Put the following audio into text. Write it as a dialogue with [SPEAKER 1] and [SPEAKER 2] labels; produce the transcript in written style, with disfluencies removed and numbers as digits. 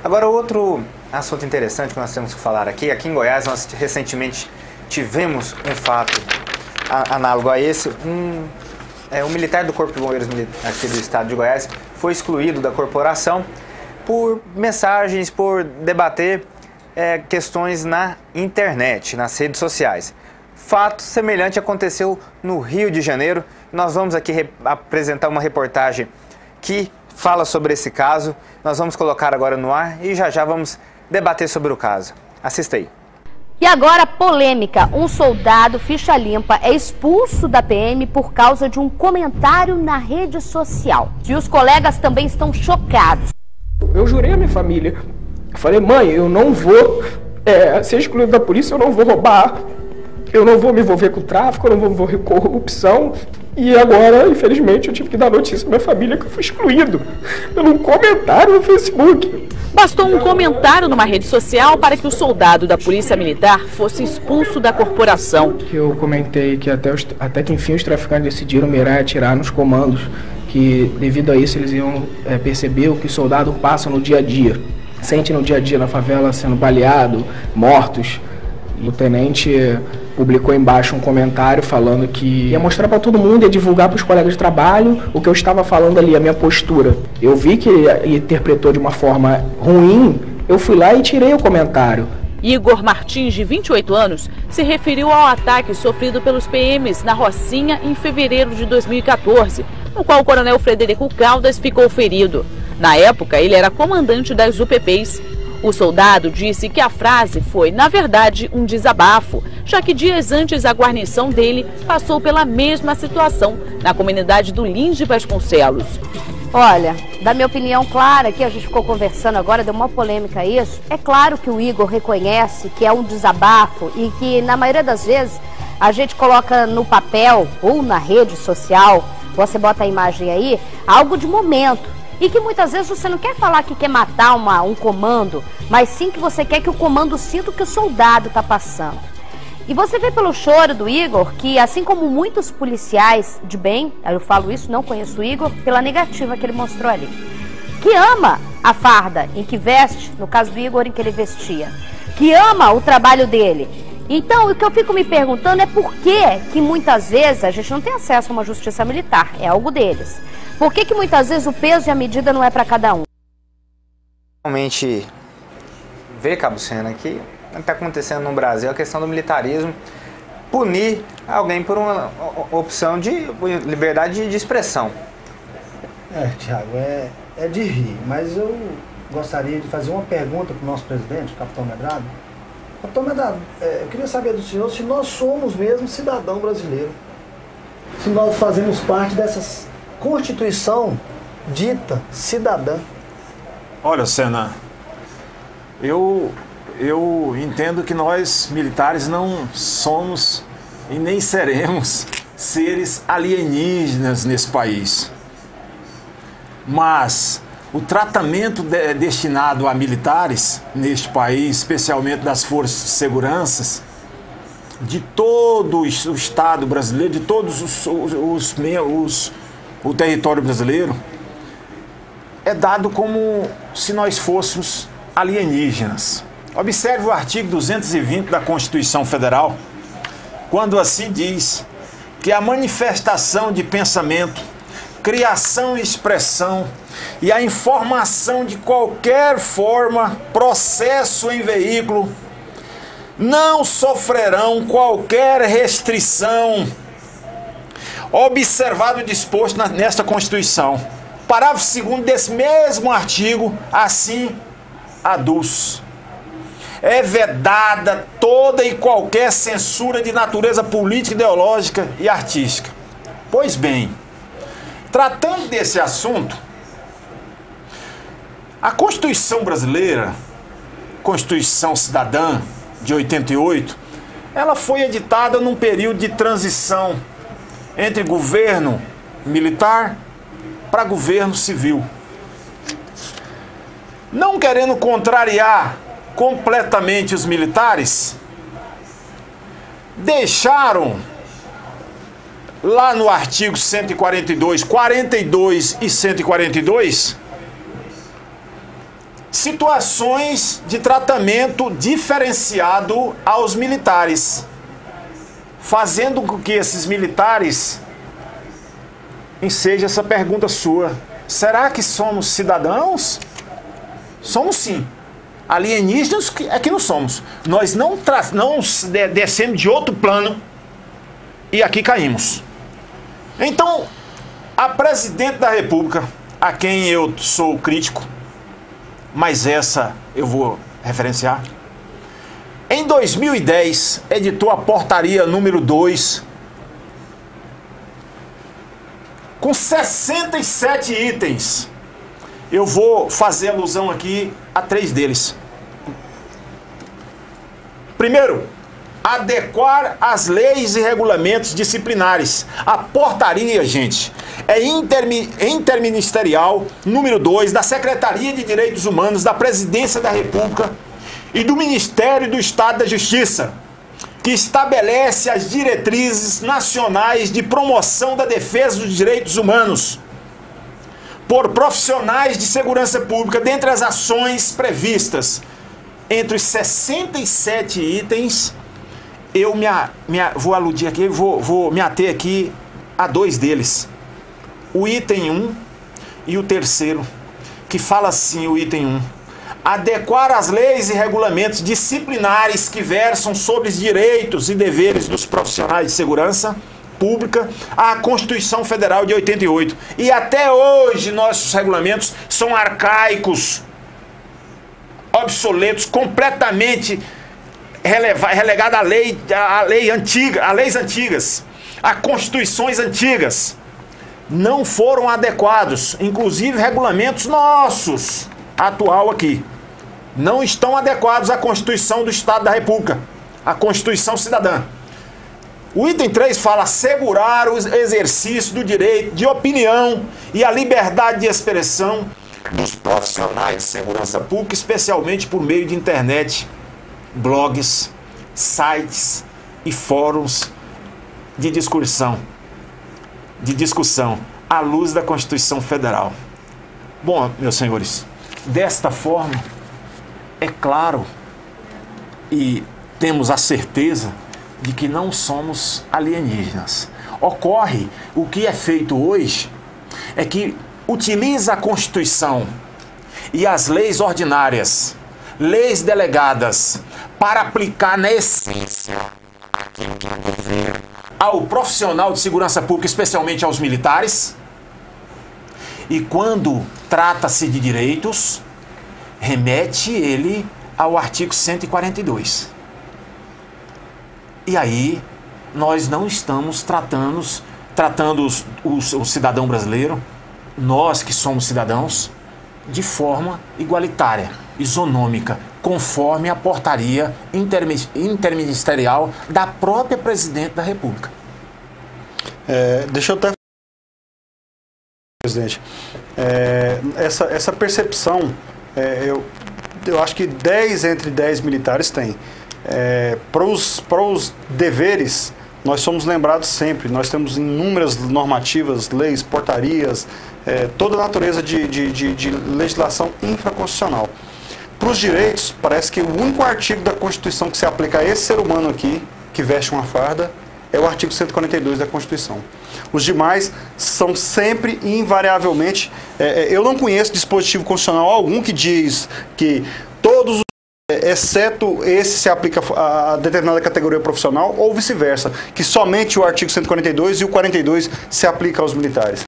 [SPEAKER 1] Agora, outro assunto interessante que nós temos que falar aqui em Goiás, nós recentemente tivemos um fato análogo a esse. Um militar do Corpo de Bombeiros aqui do estado de Goiás foi excluído da corporação por mensagens, por debater questões na internet, nas redes sociais. Fato semelhante aconteceu no Rio de Janeiro. Nós vamos aqui apresentar uma reportagem que fala sobre esse caso. Nós vamos colocar agora no ar e já vamos debater sobre o caso. Assista aí.
[SPEAKER 2] E agora, polêmica. Um soldado ficha limpa é expulso da PM por causa de um comentário na rede social. E os colegas também estão chocados.
[SPEAKER 3] Eu jurei à minha família. Falei, mãe, eu não vou ser excluído da polícia, eu não vou roubar, eu não vou me envolver com tráfico, eu não vou me envolver com corrupção. E agora, infelizmente, eu tive que dar notícia à minha família que eu fui excluído por um comentário no Facebook.
[SPEAKER 4] Bastou um comentário numa rede social para que o soldado da Polícia Militar fosse expulso da corporação.
[SPEAKER 3] Eu comentei que até que enfim os traficantes decidiram mirar e atirar nos comandos, que devido a isso eles iam perceber o que o soldado passa no dia a dia. Sente no dia a dia na favela sendo baleado, mortos. O tenente publicou embaixo um comentário falando que ia mostrar para todo mundo, ia divulgar para os colegas de trabalho o que eu estava falando ali, a minha postura. Eu vi que ele interpretou de uma forma ruim, eu fui lá e tirei o comentário.
[SPEAKER 4] Igor Martins, de 28 anos, se referiu ao ataque sofrido pelos PMs na Rocinha em fevereiro de 2014, no qual o coronel Frederico Caldas ficou ferido. Na época, ele era comandante das UPPs. O soldado disse que a frase foi, na verdade, um desabafo, já que dias antes a guarnição dele passou pela mesma situação na comunidade do Lins de Vasconcelos.
[SPEAKER 2] Olha, da minha opinião clara, que a gente ficou conversando agora, deu uma polêmica isso. É claro que o Igor reconhece que é um desabafo e que, na maioria das vezes, a gente coloca no papel ou na rede social, você bota a imagem aí, algo de momento. E que muitas vezes você não quer falar que quer matar um comando, mas sim que você quer que o comando sinta o que o soldado está passando. E você vê pelo choro do Igor que, assim como muitos policiais de bem, eu falo isso, não conheço o Igor, pela negativa que ele mostrou ali, que ama a farda em que veste, no caso do Igor, em que ele vestia, que ama o trabalho dele. Então, o que eu fico me perguntando é por que muitas vezes a gente não tem acesso a uma justiça militar, é algo deles. Por que muitas vezes o peso e a medida não é para cada um?
[SPEAKER 1] Realmente, vê, Cabo Sena, que está acontecendo no Brasil a questão do militarismo, punir alguém por uma opção de liberdade de expressão.
[SPEAKER 5] Tiago, é de rir, mas eu gostaria de fazer uma pergunta para o nosso presidente, o capitão Medrado. Capitão Medrado, eu queria saber do senhor se nós somos mesmo cidadão brasileiro, se nós fazemos parte dessas Constituição dita cidadã.
[SPEAKER 6] Olha, Sena, eu entendo que nós militares não somos e nem seremos seres alienígenas nesse país. Mas o tratamento destinado a militares neste país, especialmente das forças de segurança, de todo o Estado brasileiro, de todos o território brasileiro, é dado como se nós fôssemos alienígenas. Observe o artigo 220 da Constituição Federal, quando assim diz que a manifestação de pensamento, criação e expressão e a informação de qualquer forma, processo em veículo, não sofrerão qualquer restrição, observado o disposto nesta Constituição. Parágrafo 2º desse mesmo artigo, assim aduz: é vedada toda e qualquer censura de natureza política, ideológica e artística. Pois bem, tratando desse assunto, a Constituição brasileira, Constituição Cidadã de 88, ela foi editada num período de transição entre governo militar para governo civil. Não querendo contrariar completamente os militares, deixaram lá no artigo 142, 42 e 142 situações de tratamento diferenciado aos militares, fazendo com que esses militares enseje essa pergunta sua: será que somos cidadãos? Somos sim. Alienígenas é que não somos. Nós não descemos de outro plano e aqui caímos. Então, a presidente da República, a quem eu sou crítico, mas essa eu vou referenciar, em 2010 editou a portaria número 2, com 67 itens. Eu vou fazer alusão aqui a 3 deles. Primeiro, adequar as leis e regulamentos disciplinares. A portaria, gente, é interministerial número 2 da Secretaria de Direitos Humanos da Presidência da República e do Ministério do Estado da Justiça, que estabelece as diretrizes nacionais de promoção da defesa dos direitos humanos por profissionais de segurança pública, dentre as ações previstas. Entre os 67 itens, eu vou aludir aqui, vou me ater aqui a 2 deles. O item 1 e o terceiro, que fala assim, o item 1: adequar as leis e regulamentos disciplinares que versam sobre os direitos e deveres dos profissionais de segurança pública à Constituição Federal de 88. E até hoje nossos regulamentos são arcaicos, obsoletos, completamente relegado à lei antiga, a leis antigas, a constituições antigas. Não foram adequados, inclusive regulamentos nossos, atual aqui, não estão adequados à Constituição do Estado da República, a Constituição Cidadã. O item 3 fala assegurar o exercício do direito de opinião e a liberdade de expressão dos profissionais de segurança pública, especialmente por meio de internet, blogs, sites e fóruns de discussão, à luz da Constituição Federal. Bom, meus senhores, desta forma, é claro e temos a certeza de que não somos alienígenas. Ocorre, o que é feito hoje é que utiliza a Constituição e as leis ordinárias, leis delegadas, para aplicar na essência aquilo que é dever ao profissional de segurança pública, especialmente aos militares. E quando trata-se de direitos, remete ele ao artigo 142. E aí, nós não estamos tratando o cidadão brasileiro, nós que somos cidadãos, de forma igualitária, isonômica, conforme a portaria interministerial da própria Presidente da República.
[SPEAKER 7] Deixa eu até... Presidente, essa percepção, eu acho que 10 entre 10 militares têm. Para os deveres, nós somos lembrados sempre. Nós temos inúmeras normativas, leis, portarias, toda a natureza de legislação infraconstitucional. Para os direitos, parece que o único artigo da Constituição que se aplica a esse ser humano aqui, que veste uma farda, é o artigo 142 da Constituição. Os demais são sempre e invariavelmente... eu não conheço dispositivo constitucional algum que diz que todos os... exceto esse se aplica a determinada categoria profissional, ou vice-versa, que somente o artigo 142 e o 42 se aplica aos militares.